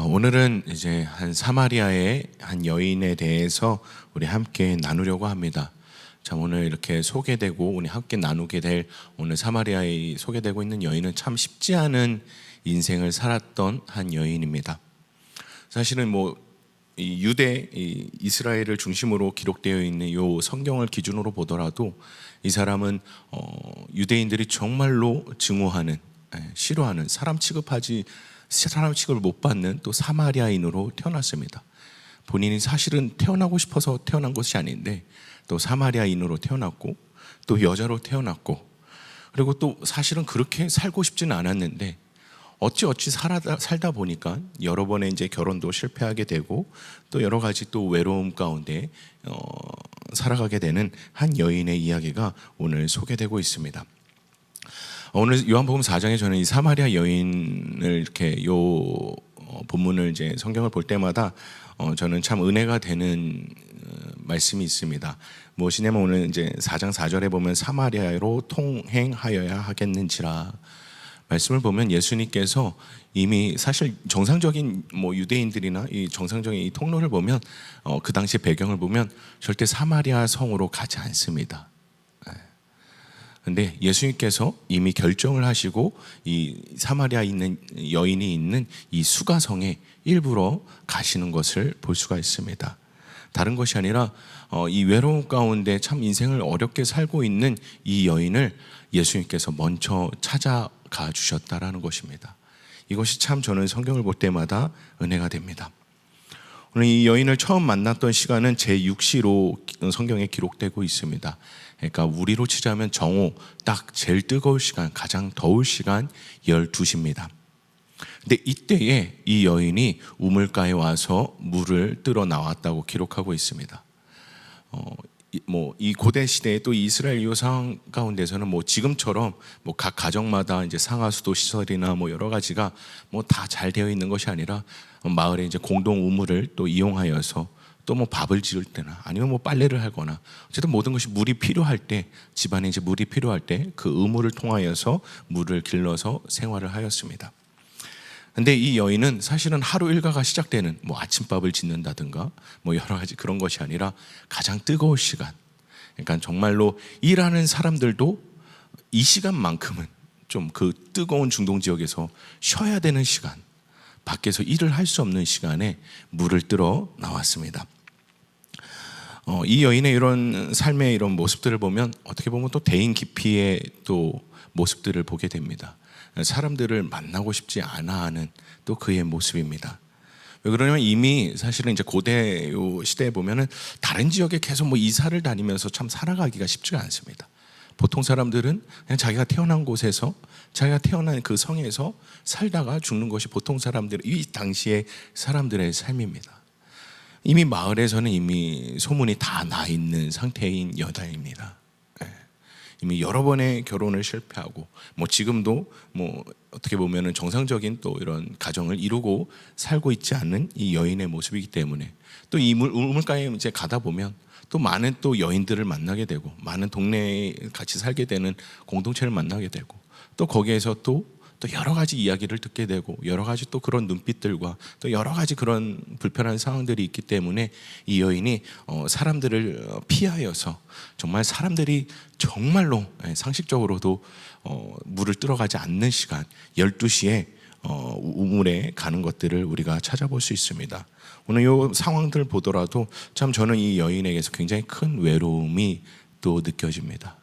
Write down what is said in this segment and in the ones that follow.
오늘은 이제 한 사마리아의 한 여인에 대해서 우리 함께 나누려고 합니다. 참 오늘 이렇게 소개되고 우리 함께 나누게 될 오늘 사마리아에 소개되고 있는 여인은 참 쉽지 않은 인생을 살았던 한 여인입니다. 사실은 이 유대, 이스라엘을 중심으로 기록되어 있는 이 성경을 기준으로 보더라도 이 사람은 유대인들이 정말로 증오하는, 싫어하는, 사람 취급을 못 받는 또 사마리아인으로 태어났습니다. 본인이 사실은 태어나고 싶어서 태어난 것이 아닌데 또 사마리아인으로 태어났고 또 여자로 태어났고, 그리고 또 사실은 그렇게 살고 싶지는 않았는데 어찌 살다 보니까 여러 번의 이제 결혼도 실패하게 되고 또 여러 가지 또 외로움 가운데 살아가게 되는 한 여인의 이야기가 오늘 소개되고 있습니다. 오늘 요한복음 4장에 저는 이 사마리아 여인을 이렇게 본문을 이제 성경을 볼 때마다 저는 참 은혜가 되는 말씀이 있습니다. 무엇이냐면 오늘 이제 4장 4절에 보면 사마리아로 통행하여야 하겠는지라 말씀을 보면 예수님께서 이미 사실 정상적인 유대인들이나 이 정상적인 이 통로를 보면 그 당시 배경을 보면 절대 사마리아 성으로 가지 않습니다. 근데 예수님께서 이미 결정을 하시고 이 사마리아에 있는 여인이 있는 이 수가성에 일부러 가시는 것을 볼 수가 있습니다. 다른 것이 아니라 이 외로움 가운데 참 인생을 어렵게 살고 있는 이 여인을 예수님께서 먼저 찾아가 주셨다라는 것입니다. 이것이 참 저는 성경을 볼 때마다 은혜가 됩니다. 오늘 이 여인을 처음 만났던 시간은 제6시로 성경에 기록되고 있습니다. 그러니까 우리로 치자면 정오, 딱 제일 뜨거울 시간, 가장 더울 시간 12시입니다. 근데 이때에 이 여인이 우물가에 와서 물을 뜨러 나왔다고 기록하고 있습니다. 이 고대 시대에 또 이스라엘 이 상황 가운데서는 지금처럼 각 가정마다 이제 상하수도 시설이나 여러 가지가 다 잘 되어 있는 것이 아니라 마을에 이제 공동 우물을 또 이용하여서 또 밥을 지을 때나 아니면 빨래를 하거나 어쨌든 모든 것이 물이 필요할 때, 집안에 이제 물이 필요할 때 그 우물을 통하여서 물을 길러서 생활을 하였습니다. 근데 이 여인은 사실은 하루 일과가 시작되는 아침밥을 짓는다든가 여러 가지 그런 것이 아니라 가장 뜨거운 시간, 그러니까 정말로 일하는 사람들도 이 시간만큼은 좀 그 뜨거운 중동 지역에서 쉬어야 되는 시간, 밖에서 일을 할 수 없는 시간에 물을 뜨러 나왔습니다. 이 여인의 이런 삶의 이런 모습들을 보면 어떻게 보면 또 대인 기피의 또 모습들을 보게 됩니다. 사람들을 만나고 싶지 않아 하는 또 그의 모습입니다. 왜 그러냐면 이미 사실은 이제 고대 시대에 보면은 다른 지역에 계속 이사를 다니면서 참 살아가기가 쉽지가 않습니다. 보통 사람들은 그냥 자기가 태어난 곳에서, 자기가 태어난 그 성에서 살다가 죽는 것이 보통 이 당시의 사람들의 삶입니다. 이미 마을에서는 이미 소문이 다 나 있는 상태인 여자입니다. 이미 여러 번의 결혼을 실패하고 지금도 어떻게 보면은 정상적인 또 이런 가정을 이루고 살고 있지 않는 이 여인의 모습이기 때문에 또 이 우물가에 이제 가다 보면 또 많은 또 여인들을 만나게 되고 많은 동네에 같이 살게 되는 공동체를 만나게 되고 또 거기에서 또 여러 가지 이야기를 듣게 되고 여러 가지 또 그런 눈빛들과 또 여러 가지 그런 불편한 상황들이 있기 때문에 이 여인이 사람들을 피하여서 정말 사람들이 정말로 상식적으로도 물을 뜨러가지 않는 시간 12시에 우물에 가는 것들을 우리가 찾아볼 수 있습니다. 오늘 이 상황들을 보더라도 참 저는 이 여인에게서 굉장히 큰 외로움이 또 느껴집니다.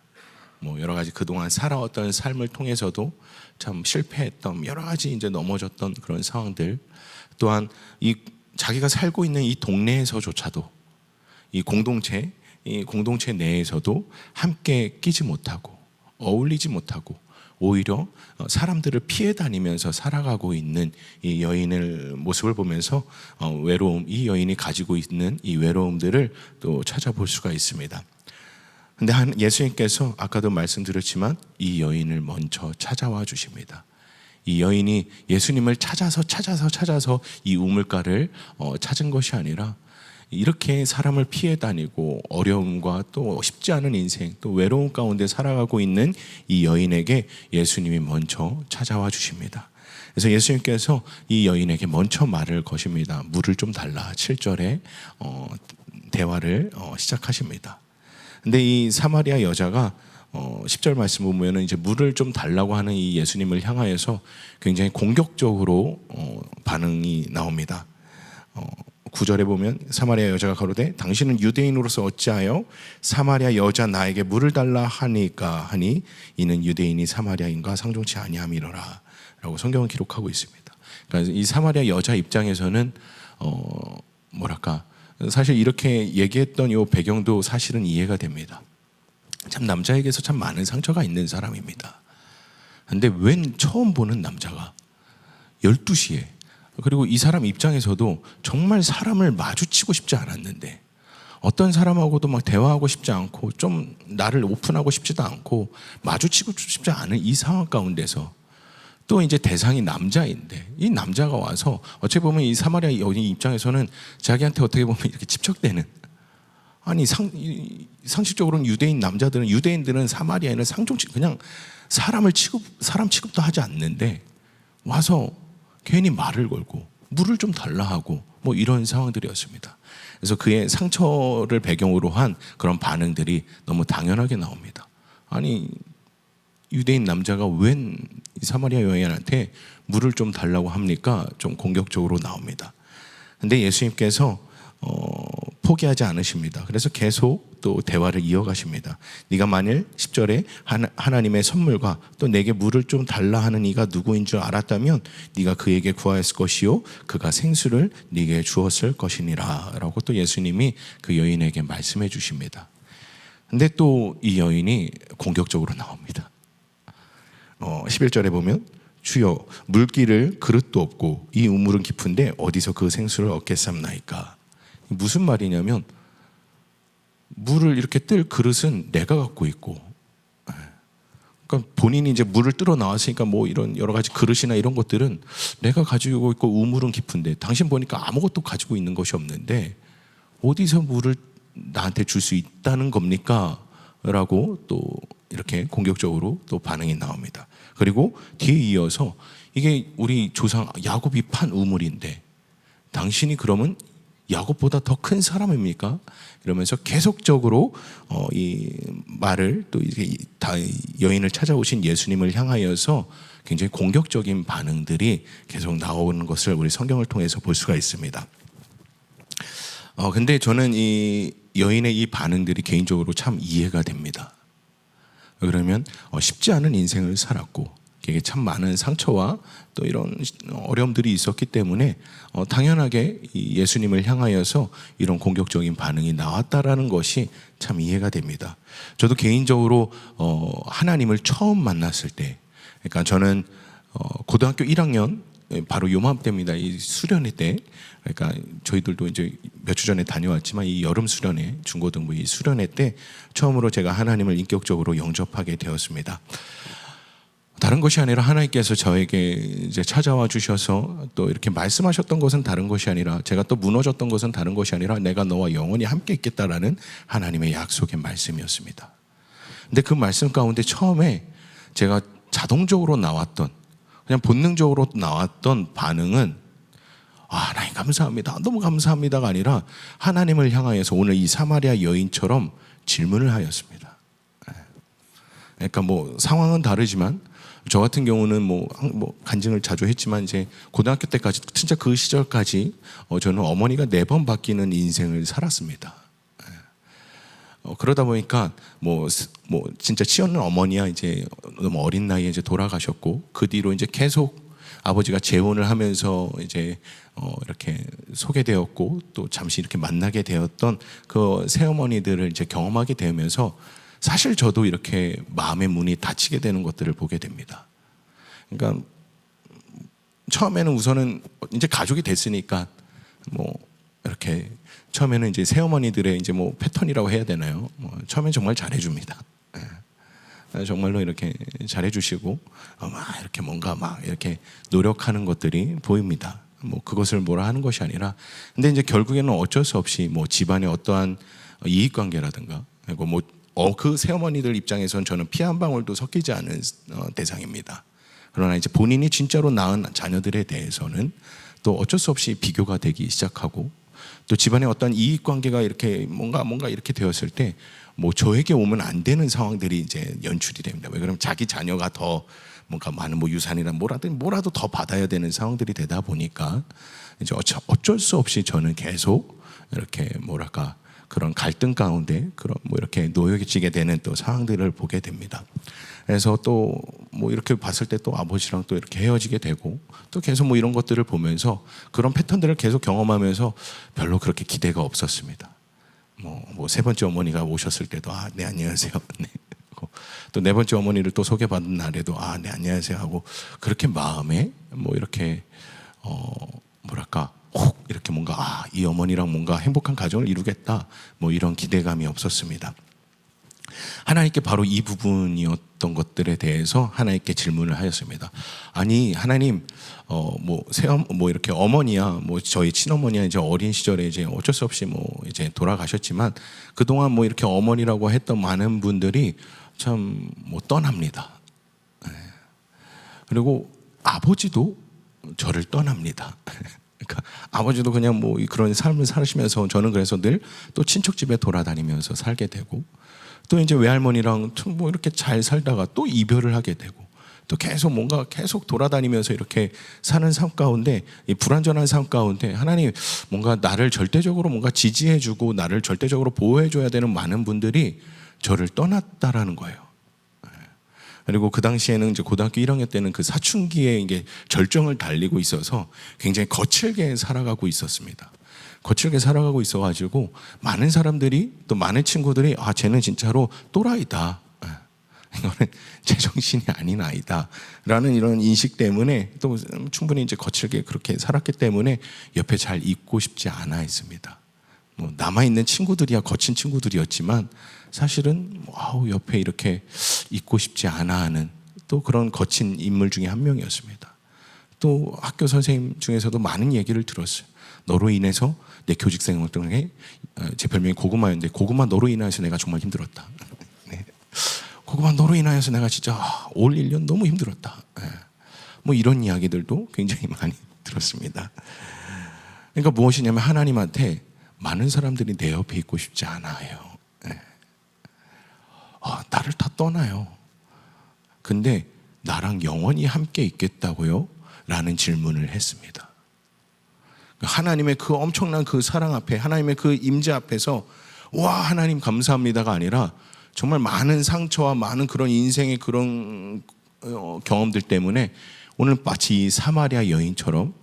여러 가지 그동안 살아왔던 삶을 통해서도 참 실패했던 여러 가지 이제 넘어졌던 그런 상황들, 또한 이 자기가 살고 있는 이 동네에서조차도 이 공동체 내에서도 함께 끼지 못하고 어울리지 못하고 오히려 사람들을 피해 다니면서 살아가고 있는 이 여인의 모습을 보면서 이 여인이 가지고 있는 이 외로움들을 또 찾아볼 수가 있습니다. 근데 예수님께서 아까도 말씀드렸지만 이 여인을 먼저 찾아와 주십니다. 이 여인이 예수님을 찾아서 이 우물가를 찾은 것이 아니라 이렇게 사람을 피해 다니고 어려움과 또 쉽지 않은 인생, 또 외로움 가운데 살아가고 있는 이 여인에게 예수님이 먼저 찾아와 주십니다. 그래서 예수님께서 이 여인에게 먼저 말을 거십니다. 물을 좀 달라. 7절에 대화를 시작하십니다. 근데 이 사마리아 여자가 10절 말씀 보면은 이제 물을 좀 달라고 하는 이 예수님을 향하여서 굉장히 공격적으로 반응이 나옵니다. 9절에 보면 사마리아 여자가 가로되 당신은 유대인으로서 어찌하여 사마리아 여자 나에게 물을 달라 하니까 하니 이는 유대인이 사마리아인과 상종치 아니함이로라 라고 성경은 기록하고 있습니다. 그러니까 이 사마리아 여자 입장에서는 뭐랄까 사실 이렇게 얘기했던 이 배경도 사실은 이해가 됩니다. 참 남자에게서 참 많은 상처가 있는 사람입니다. 근데 웬 처음 보는 남자가 12시에, 그리고 이 사람 입장에서도 정말 사람을 마주치고 싶지 않았는데 어떤 사람하고도 막 대화하고 싶지 않고 좀 나를 오픈하고 싶지도 않고 마주치고 싶지 않은 이 상황 가운데서 또 이제 대상이 남자인데 이 남자가 와서 어찌 보면 이 사마리아 여인 입장에서는 자기한테 어떻게 보면 이렇게 집착되는, 아니 상식적으로는 유대인들은 사마리아인을 상종치 그냥 사람 취급도 하지 않는데 와서 괜히 말을 걸고 물을 좀 달라 하고 뭐 이런 상황들이었습니다. 그래서 그의 상처를 배경으로 한 그런 반응들이 너무 당연하게 나옵니다. 아니 유대인 남자가 웬 사마리아 여인한테 물을 좀 달라고 합니까? 좀 공격적으로 나옵니다. 근데 예수님께서 포기하지 않으십니다. 그래서 계속 또 대화를 이어가십니다. 네가 만일 10절에 하나님의 선물과 또 내게 물을 좀 달라 하는 이가 누구인 줄 알았다면 네가 그에게 구하였을 것이요 그가 생수를 네게 주었을 것이니라 라고 또 예수님이 그 여인에게 말씀해 주십니다. 근데 또 이 여인이 공격적으로 나옵니다. 11절에 보면 주여 물기를 그릇도 없고 이 우물은 깊은데 어디서 그 생수를 얻겠삼나이까. 무슨 말이냐면 물을 이렇게 뜰 그릇은 내가 갖고 있고, 그러니까 본인이 이제 물을 뜨러 나왔으니까 뭐 이런 여러 가지 그릇이나 이런 것들은 내가 가지고 있고 우물은 깊은데 당신 보니까 아무것도 가지고 있는 것이 없는데 어디서 물을 나한테 줄 수 있다는 겁니까? 라고 또 이렇게 공격적으로 또 반응이 나옵니다. 그리고 뒤에 이어서 이게 우리 조상 야곱이 판 우물인데 당신이 그러면 야곱보다 더 큰 사람입니까? 이러면서 계속적으로 이 말을 또 이게 여인을 찾아오신 예수님을 향하여서 굉장히 공격적인 반응들이 계속 나오는 것을 우리 성경을 통해서 볼 수가 있습니다. 근데 저는 이 여인의 이 반응들이 개인적으로 참 이해가 됩니다. 그러면 쉽지 않은 인생을 살았고 이게 참 많은 상처와 또 이런 어려움들이 있었기 때문에 당연하게 예수님을 향하여서 이런 공격적인 반응이 나왔다라는 것이 참 이해가 됩니다. 저도 개인적으로 하나님을 처음 만났을 때, 그러니까 저는 고등학교 1학년 바로 요맘때입니다. 이 수련회 때, 그러니까 저희들도 이제 몇 주 전에 다녀왔지만 이 여름 수련회, 중고등부 이 수련회 때 처음으로 제가 하나님을 인격적으로 영접하게 되었습니다. 다른 것이 아니라 하나님께서 저에게 이제 찾아와 주셔서 또 이렇게 말씀하셨던 것은 다른 것이 아니라, 제가 또 무너졌던 것은 다른 것이 아니라 내가 너와 영원히 함께 있겠다라는 하나님의 약속의 말씀이었습니다. 근데 그 말씀 가운데 처음에 제가 자동적으로 나왔던, 그냥 본능적으로 나왔던 반응은 하나님 감사합니다, 너무 감사합니다가 아니라 하나님을 향하여서 오늘 이 사마리아 여인처럼 질문을 하였습니다. 그러니까 뭐 상황은 다르지만 저 같은 경우는 뭐 간증을 자주 했지만 이제 고등학교 때까지, 진짜 그 시절까지 저는 어머니가 4번 바뀌는 인생을 살았습니다. 그러다 보니까 뭐 진짜 치어는 어머니야 이제 너무 어린 나이에 이제 돌아가셨고, 그 뒤로 이제 계속 아버지가 재혼을 하면서 이제 이렇게 소개되었고 또 잠시 이렇게 만나게 되었던 그 새어머니들을 이제 경험하게 되면서 사실 저도 이렇게 마음의 문이 닫히게 되는 것들을 보게 됩니다. 그러니까 처음에는 우선은 이제 가족이 됐으니까 뭐 이렇게 처음에는 이제 새어머니들의 이제 뭐 패턴이라고 해야 되나요? 처음엔 정말 잘해줍니다. 정말로 이렇게 잘해주시고 막 이렇게 뭔가 막 이렇게 노력하는 것들이 보입니다. 뭐 그것을 뭐라 하는 것이 아니라, 근데 이제 결국에는 어쩔 수 없이 뭐 집안의 어떠한 이익관계라든가, 그리고 뭐 그 새어머니들 입장에선 저는 피 한 방울도 섞이지 않은 대상입니다. 그러나 이제 본인이 진짜로 낳은 자녀들에 대해서는 또 어쩔 수 없이 비교가 되기 시작하고, 또 집안의 어떤 이익관계가 이렇게 뭔가 이렇게 되었을 때 뭐 저에게 오면 안 되는 상황들이 이제 연출이 됩니다. 왜 그러면 자기 자녀가 더 뭔가 많은 뭐 유산이나 뭐라도 더 받아야 되는 상황들이 되다 보니까 이제 어쩔 수 없이 저는 계속 이렇게 뭐랄까 그런 갈등 가운데 그런 뭐 이렇게 놓여지게 되는 또 상황들을 보게 됩니다. 그래서 또 뭐 이렇게 봤을 때 또 아버지랑 또 이렇게 헤어지게 되고, 또 계속 뭐 이런 것들을 보면서 그런 패턴들을 계속 경험하면서 별로 그렇게 기대가 없었습니다. 뭐 세 번째 어머니가 오셨을 때도 네 안녕하세요. 네. 또 네 번째 어머니를 또 소개받은 날에도 네 안녕하세요 하고, 그렇게 마음에 뭐 이렇게 뭐랄까 혹 이렇게 뭔가 이 어머니랑 뭔가 행복한 가정을 이루겠다 뭐 이런 기대감이 없었습니다. 하나님께 바로 이 부분이었던 것들에 대해서 하나님께 질문을 하였습니다. 아니 하나님, 뭐 이렇게 어머니야, 뭐 저희 친어머니야 이제 어린 시절에 이제 어쩔 수 없이 뭐 이제 돌아가셨지만, 그동안 뭐 이렇게 어머니라고 했던 많은 분들이 참 뭐 떠납니다. 그리고 아버지도 저를 떠납니다. 그러니까 아버지도 그냥 뭐 그런 삶을 살으시면서 저는 그래서 늘 또 친척 집에 돌아다니면서 살게 되고, 또 이제 외할머니랑 뭐 이렇게 잘 살다가 또 이별을 하게 되고, 또 계속 돌아다니면서 이렇게 사는 삶 가운데, 이 불완전한 삶 가운데 하나님 뭔가 나를 절대적으로 뭔가 지지해주고 나를 절대적으로 보호해줘야 되는 많은 분들이 저를 떠났다라는 거예요. 그리고 그 당시에는 이제 고등학교 1학년 때는 그 사춘기에 이게 절정을 달리고 있어서 굉장히 거칠게 살아가고 있었습니다. 거칠게 살아가고 있어가지고 많은 사람들이, 또 많은 친구들이 쟤는 진짜로 또라이다, 이거는 제정신이 아닌 아이다 라는 이런 인식 때문에, 또 충분히 이제 거칠게 그렇게 살았기 때문에 옆에 잘 있고 싶지 않아 했습니다. 뭐 남아있는 친구들이야 거친 친구들이었지만 사실은 옆에 이렇게 있고 싶지 않아 하는 또 그런 거친 인물 중에 한 명이었습니다. 또 학교 선생님 중에서도 많은 얘기를 들었어요. 너로 인해서 내 교직 생활 동안에, 제 별명이 고구마였는데, 고구마 너로 인하여서 내가 정말 힘들었다. 네. 고구마 너로 인하여서 내가 진짜 올 1년 너무 힘들었다. 뭐 이런 이야기들도 굉장히 많이 들었습니다. 그러니까 무엇이냐면 하나님한테 많은 사람들이 내 옆에 있고 싶지 않아요. 나를 다 떠나요. 근데 나랑 영원히 함께 있겠다고요? 라는 질문을 했습니다. 하나님의 그 엄청난 그 사랑 앞에, 하나님의 그 임재 앞에서 와 하나님 감사합니다가 아니라, 정말 많은 상처와 많은 그런 인생의 그런 경험들 때문에 오늘 마치 이 사마리아 여인처럼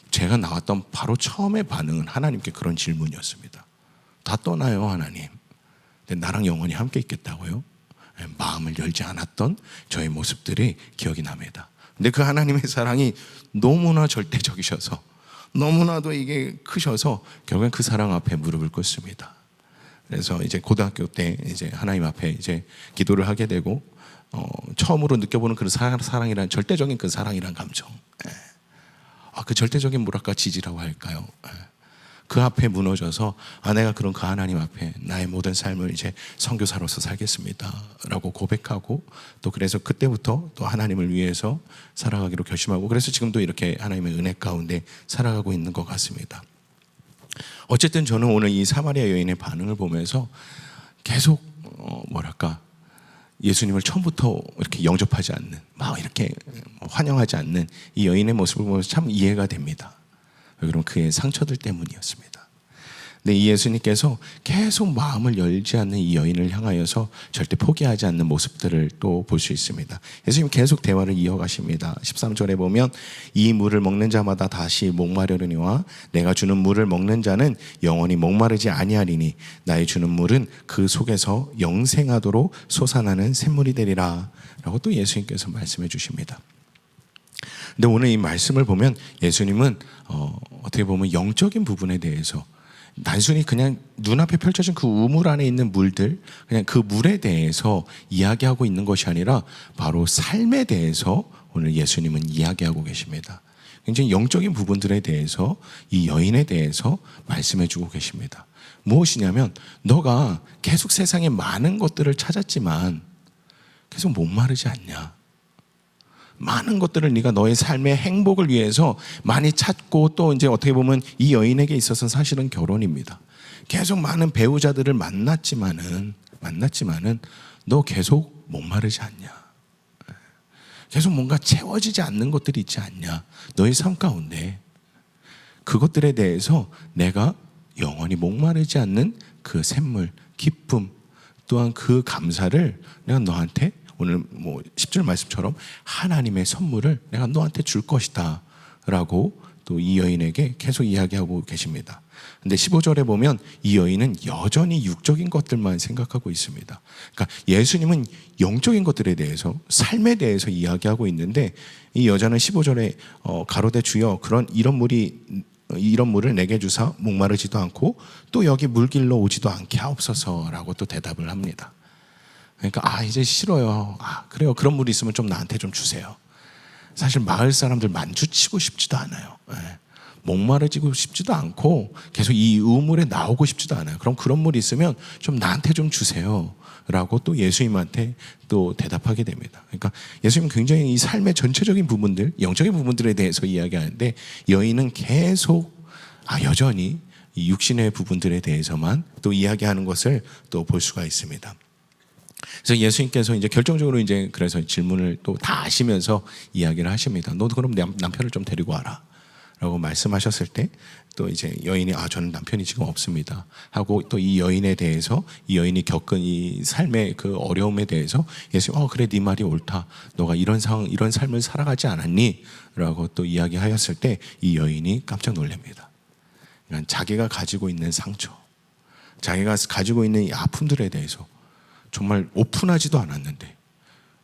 제가 나왔던 바로 처음의 반응은 하나님께 그런 질문이었습니다. 다 떠나요 하나님, 근데 나랑 영원히 함께 있겠다고요? 마음을 열지 않았던 저의 모습들이 기억이 납니다. 근데 그 하나님의 사랑이 너무나 절대적이셔서, 너무나도 이게 크셔서 결국엔 그 사랑 앞에 무릎을 꿇습니다. 그래서 이제 고등학교 때 이제 하나님 앞에 이제 기도를 하게 되고, 처음으로 느껴보는 그 사랑이란, 절대적인 그 사랑이란 감정, 그 절대적인 뭐랄까 지지라고 할까요? 그 앞에 무너져서 내가 그런 그 하나님 앞에 나의 모든 삶을 이제 선교사로서 살겠습니다 라고 고백하고, 또 그래서 그때부터 또 하나님을 위해서 살아가기로 결심하고, 그래서 지금도 이렇게 하나님의 은혜 가운데 살아가고 있는 것 같습니다. 어쨌든 저는 오늘 이 사마리아 여인의 반응을 보면서 계속 뭐랄까 예수님을 처음부터 이렇게 영접하지 않는, 막 이렇게 환영하지 않는 이 여인의 모습을 보면서 참 이해가 됩니다. 그럼 그의 상처들 때문이었습니다. 근데 이 예수님께서 계속 마음을 열지 않는 이 여인을 향하여서 절대 포기하지 않는 모습들을 또 볼 수 있습니다. 예수님 계속 대화를 이어가십니다. 13절에 보면 이 물을 먹는 자마다 다시 목마르려니와 내가 주는 물을 먹는 자는 영원히 목마르지 아니하리니 나의 주는 물은 그 속에서 영생하도록 솟아나는 샘물이 되리라 라고 또 예수님께서 말씀해 주십니다. 근데 오늘 이 말씀을 보면 예수님은 어떻게 보면 영적인 부분에 대해서, 단순히 그냥 눈앞에 펼쳐진 그 우물 안에 있는 물들, 그냥 그 물에 대해서 이야기하고 있는 것이 아니라 바로 삶에 대해서 오늘 예수님은 이야기하고 계십니다. 굉장히 영적인 부분들에 대해서 이 여인에 대해서 말씀해 주고 계십니다. 무엇이냐면 너가 계속 세상에 많은 것들을 찾았지만 계속 목마르지 않냐? 많은 것들을 네가 너의 삶의 행복을 위해서 많이 찾고 또 이제 어떻게 보면 이 여인에게 있어서는 사실은 결혼입니다. 계속 많은 배우자들을 만났지만은 너 계속 목마르지 않냐? 계속 뭔가 채워지지 않는 것들이 있지 않냐? 너의 삶 가운데 그것들에 대해서 내가 영원히 목마르지 않는 그 샘물, 기쁨, 또한 그 감사를 내가 너한테 오늘 10절 말씀처럼 하나님의 선물을 내가 너한테 줄 것이다 라고 또 이 여인에게 계속 이야기하고 계십니다. 근데 15절에 보면 이 여인은 여전히 육적인 것들만 생각하고 있습니다. 그러니까 예수님은 영적인 것들에 대해서, 삶에 대해서 이야기하고 있는데 이 여자는 15절에 가로되 주여 이런 물을 내게 주사 목마르지도 않고 또 여기 물길로 오지도 않게 하옵소서라고 또 대답을 합니다. 그러니까 이제 싫어요. 그래요. 그런 물이 있으면 좀 나한테 좀 주세요. 사실 마을 사람들 만주치고 싶지도 않아요. 목마르지고 싶지도 않고 계속 이 우물에 나오고 싶지도 않아요. 그런 물이 있으면 좀 나한테 좀 주세요 라고 또 예수님한테 또 대답하게 됩니다. 그러니까 예수님은 굉장히 이 삶의 전체적인 부분들, 영적인 부분들에 대해서 이야기하는데 여인은 계속 여전히 이 육신의 부분들에 대해서만 또 이야기하는 것을 또 볼 수가 있습니다. 그래서 예수님께서 이제 결정적으로 이제 그래서 질문을 또 다 아시면서 이야기를 하십니다. 너도 그럼 남편을 좀 데리고 와라 라고 말씀하셨을 때 또 이제 여인이 저는 남편이 지금 없습니다 하고 또 이 여인에 대해서 이 여인이 겪은 이 삶의 그 어려움에 대해서 예수님 그래 네 말이 옳다. 너가 이런 상황 이런 삶을 살아가지 않았니? 라고 또 이야기하였을 때 이 여인이 깜짝 놀랍니다. 그러니까 자기가 가지고 있는 상처, 자기가 가지고 있는 이 아픔들에 대해서 정말 오픈하지도 않았는데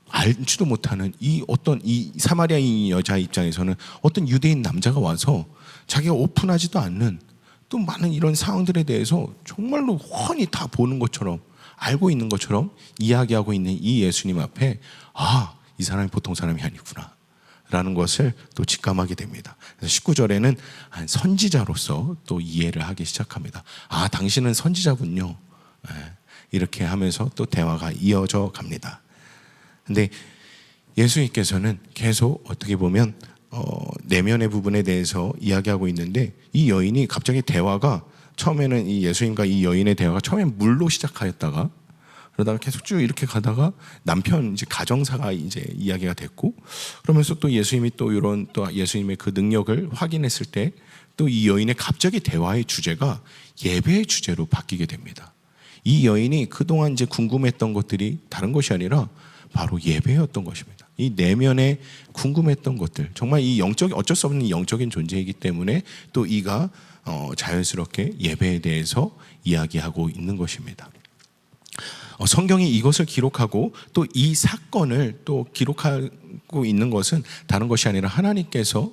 알지도 못하는 이 사마리아인 여자 입장에서는 어떤 유대인 남자가 와서 자기가 오픈하지도 않는 또 많은 이런 상황들에 대해서 정말로 훤히 다 보는 것처럼 알고 있는 것처럼 이야기하고 있는 이 예수님 앞에 이 사람이 보통 사람이 아니구나 라는 것을 또 직감하게 됩니다. 그래서 19절에는 한 선지자로서 또 이해를 하기 시작합니다. 당신은 선지자군요. 이렇게 하면서 또 대화가 이어져 갑니다. 근데 예수님께서는 계속 어떻게 보면 내면의 부분에 대해서 이야기하고 있는데 이 여인이 갑자기 대화가 처음에는 이 예수님과 이 여인의 대화가 처음엔 물로 시작하였다가 그러다가 계속 쭉 이렇게 가다가 남편 이제 가정사가 이제 이야기가 됐고 그러면서 또 예수님이 또 이런 또 예수님의 그 능력을 확인했을 때 또 이 여인의 갑자기 대화의 주제가 예배의 주제로 바뀌게 됩니다. 이 여인이 그동안 이제 궁금했던 것들이 다른 것이 아니라 바로 예배였던 것입니다. 이 내면에 궁금했던 것들, 정말 이 어쩔 수 없는 영적인 존재이기 때문에 또 이가 자연스럽게 예배에 대해서 이야기하고 있는 것입니다. 성경이 이것을 기록하고 또 이 사건을 또 기록하고 있는 것은 다른 것이 아니라 하나님께서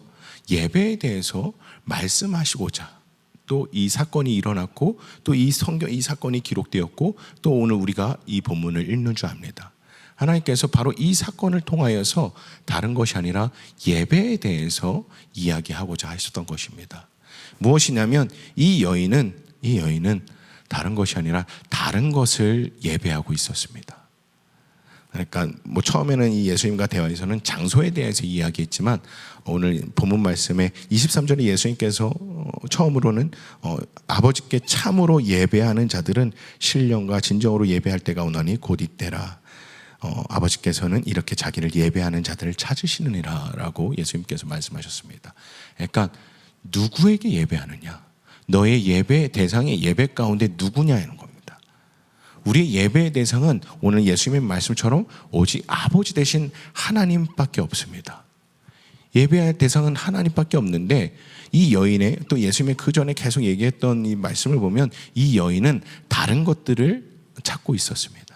예배에 대해서 말씀하시고자 또 이 사건이 일어났고 또 이 사건이 기록되었고 또 오늘 우리가 이 본문을 읽는 줄 압니다. 하나님께서 바로 이 사건을 통하여서 다른 것이 아니라 예배에 대해서 이야기하고자 하셨던 것입니다. 무엇이냐면 이 여인은 다른 것이 아니라 다른 것을 예배하고 있었습니다. 그러니까 처음에는 이 예수님과 대화에서는 장소에 대해서 이야기했지만 오늘 본문 말씀에 23절에 예수님께서 처음으로는 아버지께 참으로 예배하는 자들은 신령과 진정으로 예배할 때가 오나니 곧 이때라. 아버지께서는 이렇게 자기를 예배하는 자들을 찾으시느니라 라고 예수님께서 말씀하셨습니다. 그러니까 누구에게 예배하느냐, 너의 예배 대상의 예배 가운데 누구냐는 겁니다. 우리의 예배의 대상은 오늘 예수님의 말씀처럼 오직 아버지 되신 하나님밖에 없습니다. 예배할 대상은 하나님밖에 없는데 이 여인의 또 예수님의 그 전에 계속 얘기했던 이 말씀을 보면 이 여인은 다른 것들을 찾고 있었습니다.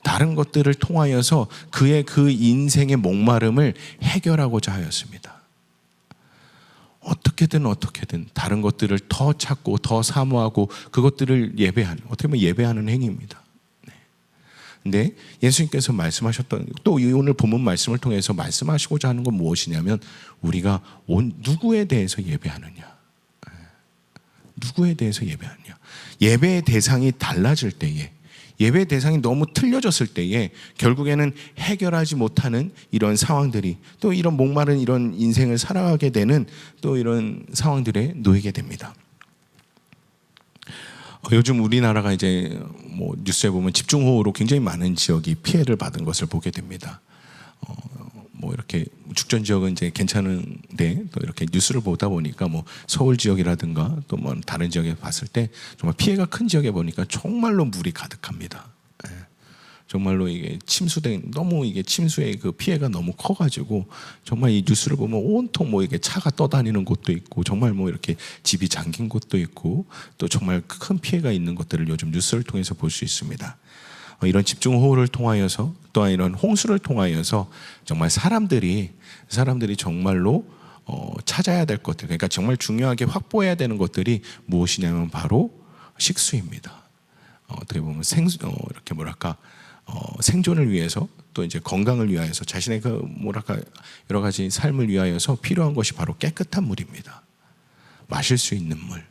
다른 것들을 통하여서 그의 그 인생의 목마름을 해결하고자 하였습니다. 어떻게든 다른 것들을 더 찾고 더 사모하고 그것들을 예배하는, 어떻게 보면 예배하는 행위입니다. 근데 예수님께서 말씀하셨던 또 이 오늘 본문 말씀을 통해서 말씀하시고자 하는 건 무엇이냐면 우리가 누구에 대해서 예배하느냐. 누구에 대해서 예배하느냐. 예배의 대상이 달라질 때에 예배의 대상이 너무 틀려졌을 때에 결국에는 해결하지 못하는 이런 상황들이 또 이런 목마른 이런 인생을 살아가게 되는 또 이런 상황들에 놓이게 됩니다. 요즘 우리나라가 이제 뭐 뉴스에 보면 집중호우로 굉장히 많은 지역이 피해를 받은 것을 보게 됩니다. 뭐 이렇게 죽전 지역은 이제 괜찮은데 또 이렇게 뉴스를 보다 보니까 뭐 서울 지역이라든가 또 뭐 다른 지역에 봤을 때 정말 피해가 큰 지역에 보니까 정말로 물이 가득합니다. 정말로 이게 침수된 너무 이게 침수의 그 피해가 너무 커가지고 정말 이 뉴스를 보면 온통 뭐 이게 차가 떠다니는 곳도 있고 정말 뭐 이렇게 집이 잠긴 곳도 있고 또 정말 큰 피해가 있는 것들을 요즘 뉴스를 통해서 볼 수 있습니다. 이런 집중호우를 통하여서 또한 이런 홍수를 통하여서 정말 사람들이 정말로 찾아야 될 것들 그러니까 정말 중요하게 확보해야 되는 것들이 무엇이냐면 바로 식수입니다. 어떻게 보면 이렇게 뭐랄까 생존을 위해서 또 이제 건강을 위하여서 자신의 그 뭐랄까 여러 가지 삶을 위하여서 필요한 것이 바로 깨끗한 물입니다. 마실 수 있는 물,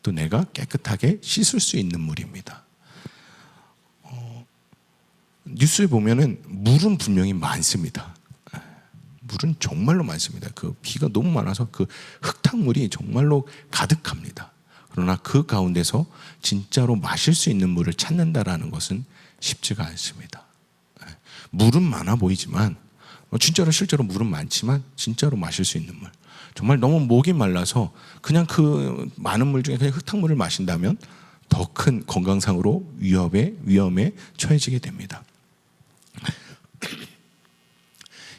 또 내가 깨끗하게 씻을 수 있는 물입니다. 뉴스에 보면은 물은 분명히 많습니다. 물은 정말로 많습니다. 그 비가 너무 많아서 그 흙탕물이 정말로 가득합니다. 그러나 그 가운데서 진짜로 마실 수 있는 물을 찾는다라는 것은 쉽지가 않습니다. 물은 많아 보이지만 진짜로 실제로 물은 많지만 진짜로 마실 수 있는 물 정말 너무 목이 말라서 그냥 그 많은 물 중에 그냥 흙탕물을 마신다면 더 큰 건강상으로 위험에 처해지게 됩니다.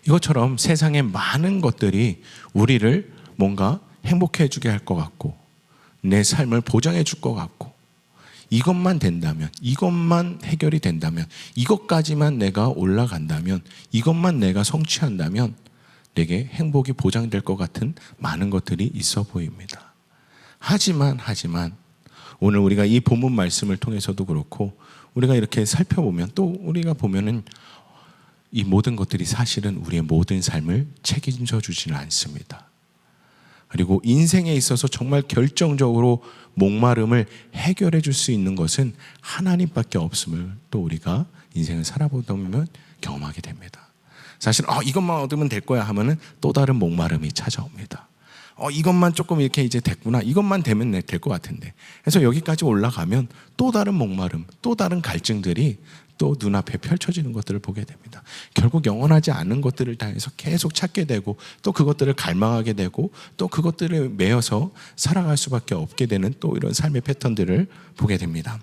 이것처럼 세상의 많은 것들이 우리를 뭔가 행복해 주게 할 것 같고 내 삶을 보장해 줄 것 같고 이것만 된다면 이것만 해결이 된다면 이것까지만 내가 올라간다면 이것만 내가 성취한다면 내게 행복이 보장될 것 같은 많은 것들이 있어 보입니다. 하지만 오늘 우리가 이 본문 말씀을 통해서도 그렇고 우리가 이렇게 살펴보면 또 우리가 보면은 이 모든 것들이 사실은 우리의 모든 삶을 책임져 주지는 않습니다. 그리고 인생에 있어서 정말 결정적으로 목마름을 해결해 줄 수 있는 것은 하나님밖에 없음을 또 우리가 인생을 살아보다 보면 경험하게 됩니다. 사실 이것만 얻으면 될 거야 하면은 또 다른 목마름이 찾아옵니다. 이것만 조금 이렇게 이제 됐구나. 이것만 되면 될 것 같은데. 그래서 여기까지 올라가면 또 다른 목마름, 또 다른 갈증들이 또 눈앞에 펼쳐지는 것들을 보게 됩니다. 결국 영원하지 않은 것들을 향해서 계속 찾게 되고 또 그것들을 갈망하게 되고 또 그것들을 매여서 살아갈 수밖에 없게 되는 또 이런 삶의 패턴들을 보게 됩니다.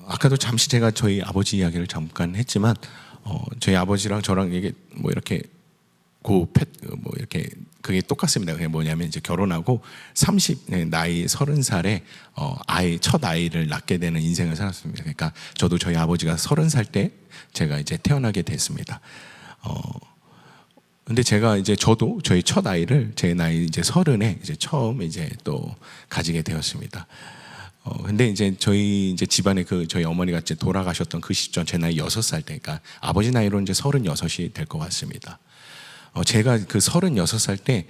아까도 잠시 제가 저희 아버지 이야기를 잠깐 했지만 저희 아버지랑 저랑 이게 뭐 이렇게 이렇게 그게 똑같습니다. 그게 뭐냐면 이제 결혼하고 나이 30살에 첫 아이를 낳게 되는 인생을 살았습니다. 그러니까 저도 저희 아버지가 30살 때 제가 이제 태어나게 됐습니다. 근데 제가 이제 저도 저희 첫 아이를 제 나이 이제 30에 이제 처음 이제 또 가지게 되었습니다. 근데 이제 저희 이제 집안에 저희 어머니가 이제 돌아가셨던 그 시점 제 나이 6살 때, 그러니까 아버지 나이로 이제 36이 될 것 같습니다. 제가 그 36살 때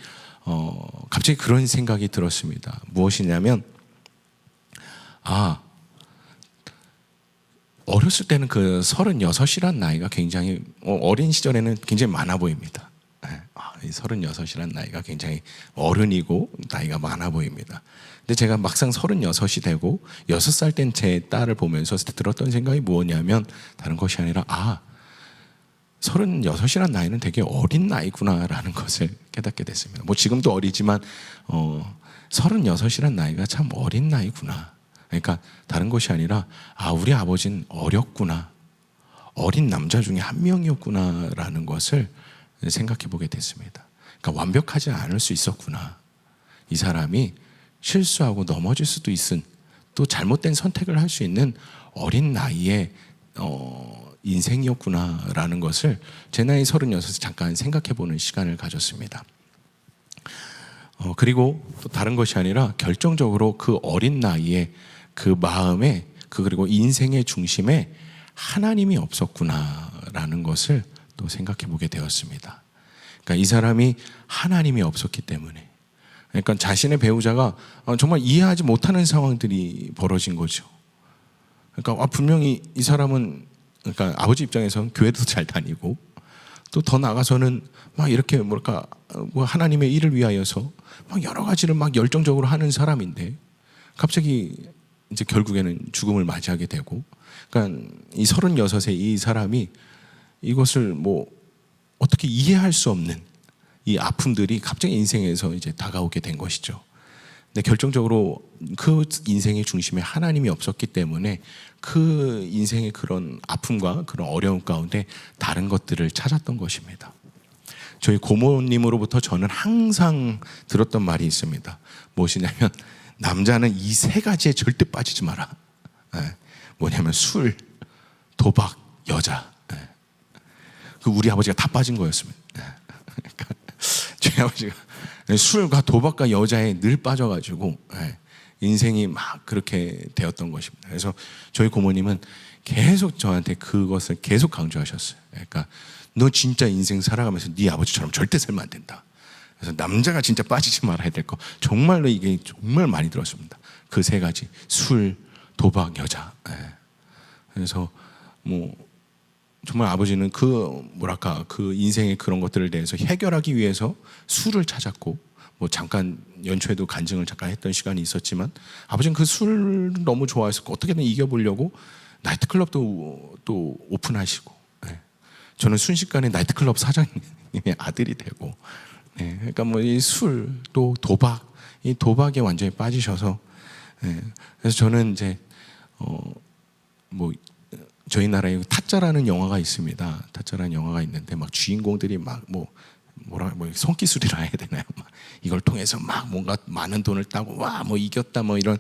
갑자기 그런 생각이 들었습니다. 무엇이냐면 어렸을 때는 그 36이란 나이가 굉장히 어린 시절에는 굉장히 많아 보입니다. 이 36이란 나이가 굉장히 어른이고 나이가 많아 보입니다. 근데 제가 막상 36이 되고 6살 땐 제 딸을 보면서 들었던 생각이 무엇이냐면 다른 것이 아니라 36이란 나이는 되게 어린 나이구나라는 것을 깨닫게 됐습니다. 뭐 지금도 어리지만 36이란 나이가 참 어린 나이구나. 그러니까 다른 것이 아니라 우리 아버지는 어렸구나. 어린 남자 중에 한 명이었구나라는 것을 생각해 보게 됐습니다. 그러니까 완벽하지 않을 수 있었구나. 이 사람이 실수하고 넘어질 수도 있은 또 잘못된 선택을 할 수 있는 어린 나이에 인생이었구나라는 것을 제 나이 36에 잠깐 생각해보는 시간을 가졌습니다. 그리고 또 다른 것이 아니라 결정적으로 그 어린 나이에 그 마음에 그리고 인생의 중심에 하나님이 없었구나라는 것을 또 생각해 보게 되었습니다. 그러니까 이 사람이 하나님이 없었기 때문에, 그러니까 자신의 배우자가 정말 이해하지 못하는 상황들이 벌어진 거죠. 그러니까 분명히 이 사람은, 그러니까 아버지 입장에서는 교회도 잘 다니고 또 더 나가서는 막 이렇게 뭐랄까 하나님의 일을 위하여서 막 여러 가지를 막 열정적으로 하는 사람인데 갑자기 이제 결국에는 죽음을 맞이하게 되고, 그러니까 이 36의 이 사람이 이것을 뭐 어떻게 이해할 수 없는 이 아픔들이 갑자기 인생에서 이제 다가오게 된 것이죠. 근데 결정적으로 그 인생의 중심에 하나님이 없었기 때문에 그 인생의 그런 아픔과 그런 어려움 가운데 다른 것들을 찾았던 것입니다. 저희 고모님으로부터 저는 항상 들었던 말이 있습니다. 무엇이냐면, 남자는 이 세 가지에 절대 빠지지 마라. 뭐냐면 술, 도박, 여자. 그 우리 아버지가 다 빠진 거였습니다. 그러니까 저희 아버지가 술과 도박과 여자에 늘 빠져가지고 인생이 막 그렇게 되었던 것입니다. 그래서 저희 고모님은 계속 저한테 그것을 계속 강조하셨어요. 그러니까 너 진짜 인생 살아가면서 네 아버지처럼 절대 살면 안 된다. 그래서 남자가 진짜 빠지지 말아야 될 거, 정말로 이게 정말 많이 들었습니다. 그 세 가지: 술, 도박, 여자. 그래서 뭐 정말 아버지는 그 뭐랄까 그 인생의 그런 것들을 대해서 해결하기 위해서 술을 찾았고, 뭐 잠깐 연초에도 간증을 잠깐 했던 시간이 있었지만 아버지는 그 술을 너무 좋아해서 어떻게든 이겨보려고 나이트클럽도 또 오픈하시고, 저는 순식간에 나이트클럽 사장님의 아들이 되고, 그러니까 뭐 이 술 또 도박, 이 도박에 완전히 빠지셔서, 그래서 저는 이제 뭐 저희 나라에 타짜라는 영화가 있습니다. 타짜라는 영화가 있는데 막 주인공들이 막 뭐 손기술이라 해야 되나요? 막 이걸 통해서 막 뭔가 많은 돈을 따고 와 뭐 이겼다 뭐 이런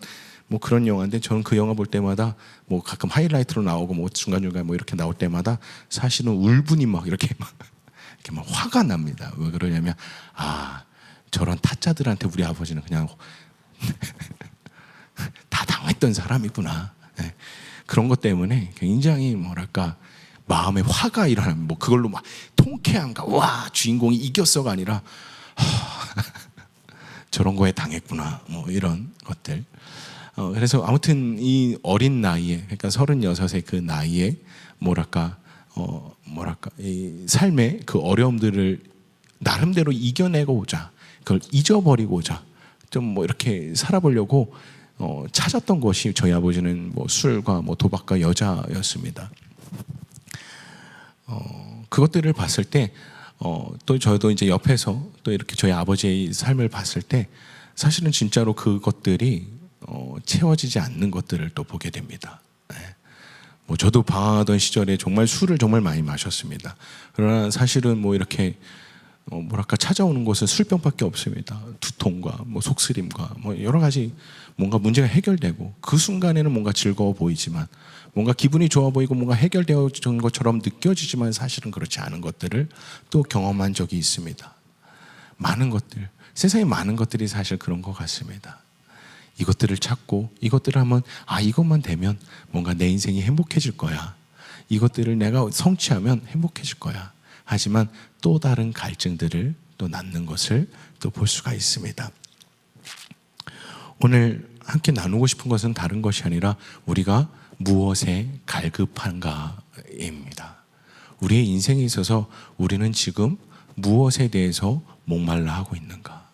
뭐 그런 영화인데, 저는 그 영화 볼 때마다 뭐 가끔 하이라이트로 나오고 뭐 중간중간 뭐 이렇게 나올 때마다 사실은 울분이 막 이렇게 막 화가 납니다. 왜 그러냐면, 저런 타짜들한테 우리 아버지는 그냥 다 당했던 사람이구나. 그런 것 때문에 굉장히 뭐랄까 마음에 화가 일어나면 뭐 그걸로 막 통쾌함과 와 주인공이 이겼어가 아니라 저런 거에 당했구나 뭐 이런 것들. 그래서 아무튼 이 어린 나이에, 그러니까 36의 그 나이에 뭐랄까 이 삶의 그 어려움들을 나름대로 이겨내고자, 그걸 잊어버리고자 좀 뭐 이렇게 살아보려고 찾았던 것이 저희 아버지는 뭐 술과 뭐 도박과 여자였습니다. 그것들을 봤을 때 또 저도 이제 옆에서 또 이렇게 저희 아버지의 삶을 봤을 때 사실은 진짜로 그것들이 채워지지 않는 것들을 또 보게 됩니다. 뭐 저도 방황하던 시절에 정말 술을 정말 많이 마셨습니다. 그러나 사실은 뭐 이렇게 뭐랄까 찾아오는 것은 술병밖에 없습니다. 두통과 뭐 속쓰림과 뭐 여러 가지 뭔가 문제가 해결되고, 그 순간에는 뭔가 즐거워 보이지만, 뭔가 기분이 좋아 보이고 뭔가 해결되어진 것처럼 느껴지지만 사실은 그렇지 않은 것들을 또 경험한 적이 있습니다. 많은 것들, 세상에 많은 것들이 사실 그런 것 같습니다. 이것들을 찾고 이것들을 하면 이것만 되면 뭔가 내 인생이 행복해질 거야. 이것들을 내가 성취하면 행복해질 거야. 하지만 또 다른 갈증들을 또 낳는 것을 또 볼 수가 있습니다. 오늘 함께 나누고 싶은 것은 다른 것이 아니라 우리가 무엇에 갈급한가입니다. 우리의 인생에 있어서 우리는 지금 무엇에 대해서 목말라 하고 있는가?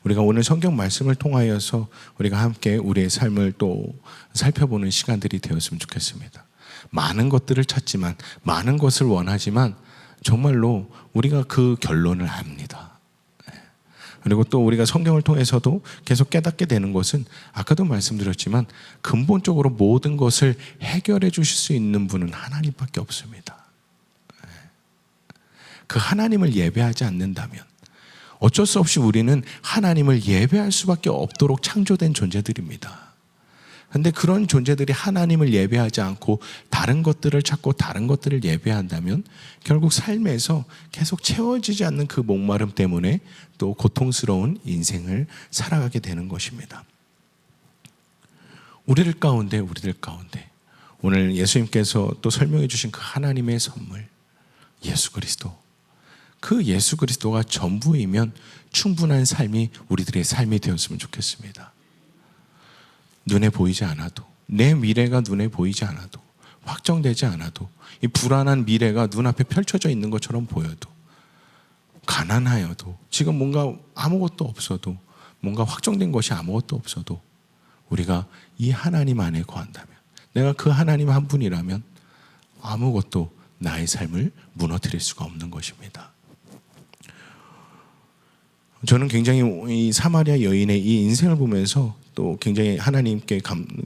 우리가 오늘 성경 말씀을 통하여서 우리가 함께 우리의 삶을 또 살펴보는 시간들이 되었으면 좋겠습니다. 많은 것들을 찾지만, 많은 것을 원하지만 정말로 우리가 그 결론을 압니다. 그리고 또 우리가 성경을 통해서도 계속 깨닫게 되는 것은, 아까도 말씀드렸지만 근본적으로 모든 것을 해결해 주실 수 있는 분은 하나님밖에 없습니다. 그 하나님을 예배하지 않는다면 어쩔 수 없이 우리는 하나님을 예배할 수밖에 없도록 창조된 존재들입니다. 그런데 그런 존재들이 하나님을 예배하지 않고 다른 것들을 찾고 다른 것들을 예배한다면 결국 삶에서 계속 채워지지 않는 그 목마름 때문에 또 고통스러운 인생을 살아가게 되는 것입니다. 우리들 가운데 오늘 예수님께서 또 설명해 주신 그 하나님의 선물 예수 그리스도, 그 예수 그리스도가 전부이면 충분한 삶이 우리들의 삶이 되었으면 좋겠습니다. 눈에 보이지 않아도, 내 미래가 눈에 보이지 않아도, 확정되지 않아도, 이 불안한 미래가 눈앞에 펼쳐져 있는 것처럼 보여도, 가난하여도, 지금 뭔가 아무것도 없어도, 뭔가 확정된 것이 아무것도 없어도 우리가 이 하나님 안에 거한다면, 내가 그 하나님 한 분이라면 아무것도 나의 삶을 무너뜨릴 수가 없는 것입니다. 저는 굉장히 이 사마리아 여인의 이 인생을 보면서 또 굉장히 하나님께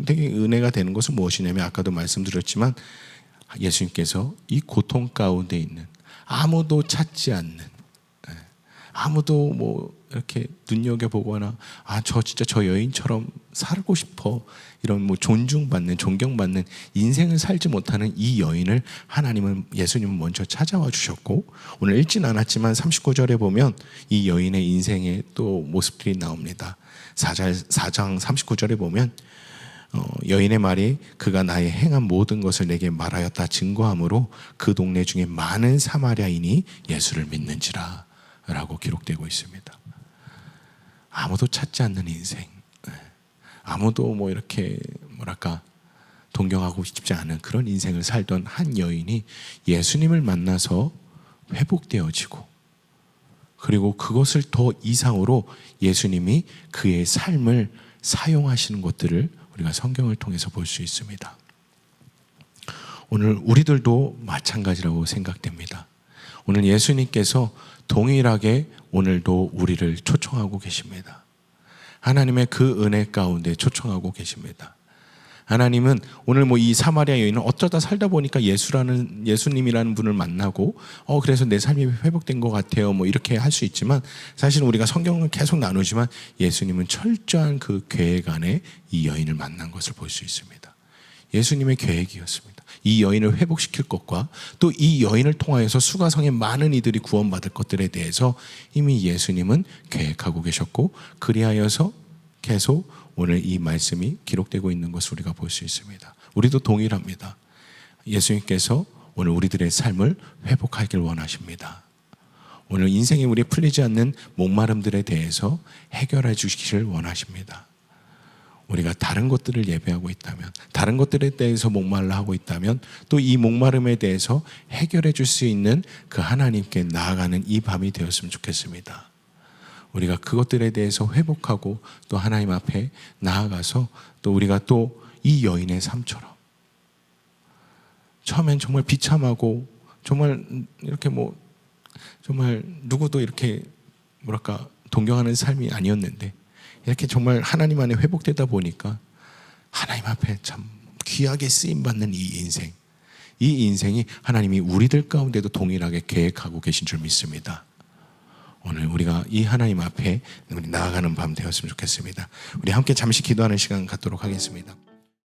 되게 은혜가 되는 것은 무엇이냐면, 아까도 말씀드렸지만 예수님께서 이 고통 가운데 있는, 아무도 찾지 않는, 아무도 뭐 이렇게 눈여겨보거나 저 진짜 저 여인처럼 살고 싶어, 이런 뭐 존중받는, 존경받는 인생을 살지 못하는 이 여인을 예수님은 먼저 찾아와 주셨고, 오늘 읽진 않았지만 39절에 보면 이 여인의 인생의 또 모습들이 나옵니다. 4장 39절에 보면 여인의 말이 그가 나의 행한 모든 것을 내게 말하였다 증거함으로 그 동네 중에 많은 사마리아인이 예수를 믿는지라 라고 기록되고 있습니다. 아무도 찾지 않는 인생, 아무도 뭐 이렇게 동경하고 싶지 않은 그런 인생을 살던 한 여인이 예수님을 만나서 회복되어지고, 그리고 그것을 더 이상으로 예수님이 그의 삶을 사용하시는 것들을 우리가 성경을 통해서 볼 수 있습니다. 오늘 우리들도 마찬가지라고 생각됩니다. 오늘 예수님께서 동일하게 오늘도 우리를 초청하고 계십니다. 하나님의 그 은혜 가운데 초청하고 계십니다. 하나님은 오늘 뭐 이 사마리아 여인은 어쩌다 살다 보니까 예수님이라는 분을 만나고 그래서 내 삶이 회복된 것 같아요, 뭐 이렇게 할 수 있지만, 사실 우리가 성경을 계속 나누지만 예수님은 철저한 그 계획 안에 이 여인을 만난 것을 볼 수 있습니다. 예수님의 계획이었습니다. 이 여인을 회복시킬 것과 또 이 여인을 통하여서 수가성의 많은 이들이 구원받을 것들에 대해서 이미 예수님은 계획하고 계셨고, 그리하여서 계속 오늘 이 말씀이 기록되고 있는 것을 우리가 볼 수 있습니다. 우리도 동일합니다. 예수님께서 오늘 우리들의 삶을 회복하길 원하십니다. 오늘 인생에 우리 풀리지 않는 목마름들에 대해서 해결해 주시기를 원하십니다. 우리가 다른 것들을 예배하고 있다면, 다른 것들에 대해서 목말라 하고 있다면, 또 이 목마름에 대해서 해결해 줄 수 있는 그 하나님께 나아가는 이 밤이 되었으면 좋겠습니다. 우리가 그것들에 대해서 회복하고 또 하나님 앞에 나아가서 또 우리가 또 이 여인의 삶처럼 처음엔 정말 비참하고 정말 이렇게 뭐 정말 누구도 이렇게 동경하는 삶이 아니었는데, 이렇게 정말 하나님 안에 회복되다 보니까 하나님 앞에 참 귀하게 쓰임받는 이 인생이 하나님이 우리들 가운데도 동일하게 계획하고 계신 줄 믿습니다. 오늘 우리가 이 하나님 앞에 우리 나아가는 밤 되었으면 좋겠습니다. 우리 함께 잠시 기도하는 시간 갖도록 하겠습니다.